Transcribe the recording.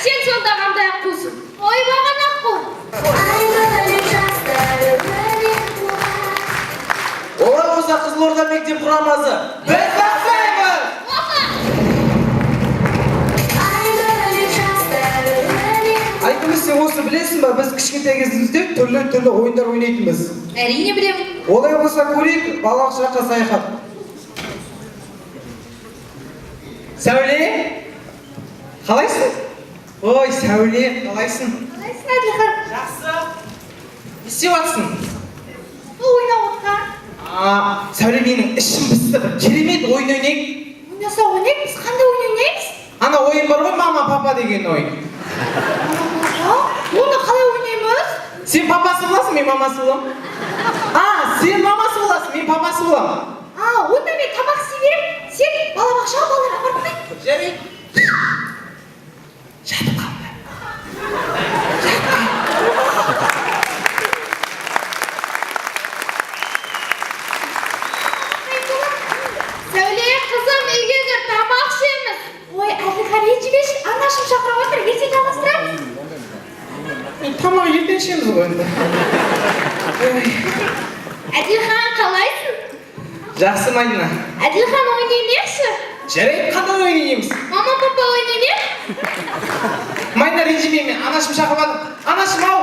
сен сонда қандай аққусың? Ойбаған аққу. Олай болса Қызылорда мектеп құрамасы. Біз бақсаймыз! Айтымыз, сен осы білесің ба, біз кішкентай кезімізде түрлі ойындар ойнайтынбыз. Әрине білемін. Олай болса көрейік, балалық шаққа саяхат. Сәуле, қалайсың? Ой, Сәуле, қалайсың? Қалайсың, Әділхан? Жақсы. Не істеп жатсың? Ойнап отқан. Сәуле, менің ішім пысты, бір керемет ойын ойнайық. Ойнаса ойнаймыз, қандай ойын ойнаймыз? Ана ойын бар ғой, мама папа деген ойын. Оны қалай ойнаймыз? Сен папасы боласың, мен мамасы боламын. Сен мамасы боласың, мен папасы боламын. Онда мен тамақ істей беремін, сен балабақшаға балалар апарып қой. Жарайды. Жатып қалды. Сәуле, қызым, үйге кір, тамақ ішеміз. Ой, Әділхан, ренжімеші, анашым шақырып отыр, ертең жалғастырамыз. Тамақ ертең ішеміз ғой енді. Әділхан, қалайсың? Жақсы, Мадина. Әділхан, ойнаймекші? Жарайды, қандай ойнаймыз? Мама, папа ойнаймек? Мадина, ренжімеймін, анашым шақырып жатыр. Анашым, ау!